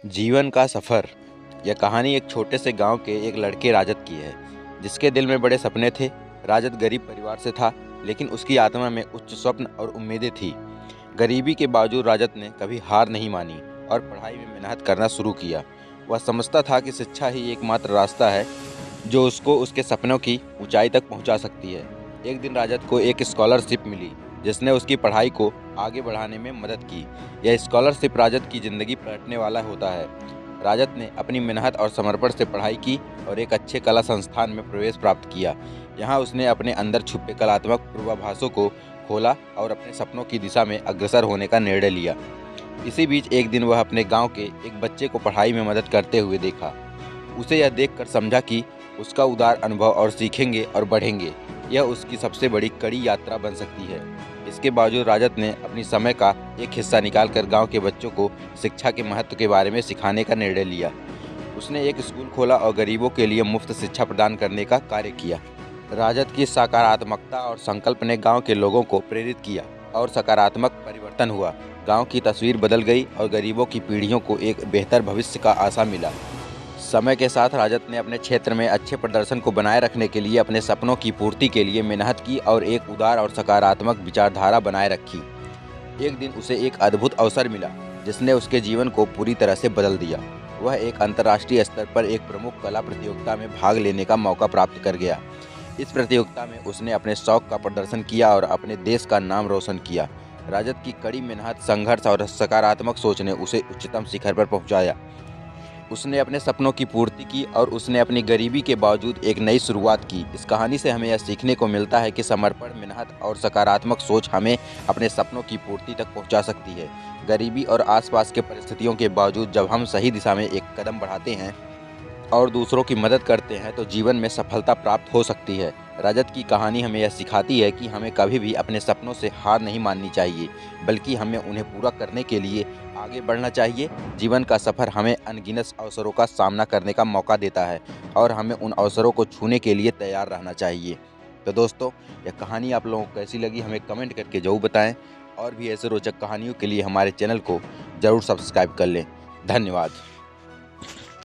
जीवन का सफ़र। यह कहानी एक छोटे से गांव के एक लड़के राजत की है, जिसके दिल में बड़े सपने थे। राजत गरीब परिवार से था, लेकिन उसकी आत्मा में उच्च स्वप्न और उम्मीदें थी। गरीबी के बावजूद राजत ने कभी हार नहीं मानी और पढ़ाई में मेहनत करना शुरू किया। वह समझता था कि शिक्षा ही एकमात्र रास्ता है जो उसको उसके सपनों की ऊंचाई तक पहुंचा सकती है। एक दिन राजत को एक स्कॉलरशिप मिली, जिसने उसकी पढ़ाई को आगे बढ़ाने में मदद की। यह स्कॉलरशिप राजत की ज़िंदगी पलटने वाला होता है। राजत ने अपनी मेहनत और समर्पण से पढ़ाई की और एक अच्छे कला संस्थान में प्रवेश प्राप्त किया। यहाँ उसने अपने अंदर छुपे कलात्मक पूर्वाभासों को खोला और अपने सपनों की दिशा में अग्रसर होने का निर्णय लिया। इसी बीच एक दिन वह अपने गांव के एक बच्चे को पढ़ाई में मदद करते हुए देखा। उसे यह देखकर समझा कि उसका उदार अनुभव और सीखेंगे और बढ़ेंगे, यह उसकी सबसे बड़ी कड़ी यात्रा बन सकती है। इसके बावजूद राजत ने अपनी समय का एक हिस्सा निकालकर गांव के बच्चों को शिक्षा के महत्व के बारे में सिखाने का निर्णय लिया। उसने एक स्कूल खोला और गरीबों के लिए मुफ्त शिक्षा प्रदान करने का कार्य किया। राजत की सकारात्मकता और संकल्प ने गांव के लोगों को प्रेरित किया और सकारात्मक परिवर्तन हुआ। गांव की तस्वीर बदल गई और गरीबों की पीढ़ियों को एक बेहतर भविष्य का आशा मिला। समय के साथ राजत ने अपने क्षेत्र में अच्छे प्रदर्शन को बनाए रखने के लिए अपने सपनों की पूर्ति के लिए मेहनत की और एक उदार और सकारात्मक विचारधारा बनाए रखी। एक दिन उसे एक अद्भुत अवसर मिला, जिसने उसके जीवन को पूरी तरह से बदल दिया। वह एक अंतर्राष्ट्रीय स्तर पर एक प्रमुख कला प्रतियोगिता में भाग लेने का मौका प्राप्त कर गया। इस प्रतियोगिता में उसने अपने शौक का प्रदर्शन किया और अपने देश का नाम रोशन किया। राजत की कड़ी मेहनत, संघर्ष और सकारात्मक सोच ने उसे उच्चतम शिखर पर पहुंचाया। उसने अपने सपनों की पूर्ति की और उसने अपनी गरीबी के बावजूद एक नई शुरुआत की। इस कहानी से हमें यह सीखने को मिलता है कि समर्पण, मेहनत और सकारात्मक सोच हमें अपने सपनों की पूर्ति तक पहुंचा सकती है। गरीबी और आसपास के परिस्थितियों के बावजूद जब हम सही दिशा में एक कदम बढ़ाते हैं और दूसरों की मदद करते हैं तो जीवन में सफलता प्राप्त हो सकती है। रजत की कहानी हमें यह सिखाती है कि हमें कभी भी अपने सपनों से हार नहीं माननी चाहिए, बल्कि हमें उन्हें पूरा करने के लिए आगे बढ़ना चाहिए। जीवन का सफ़र हमें अनगिनत अवसरों का सामना करने का मौका देता है और हमें उन अवसरों को छूने के लिए तैयार रहना चाहिए। तो दोस्तों, यह कहानी आप लोगों को कैसी लगी हमें कमेंट करके ज़रूर बताएं और भी ऐसे रोचक कहानियों के लिए हमारे चैनल को ज़रूर सब्सक्राइब कर लें। धन्यवाद।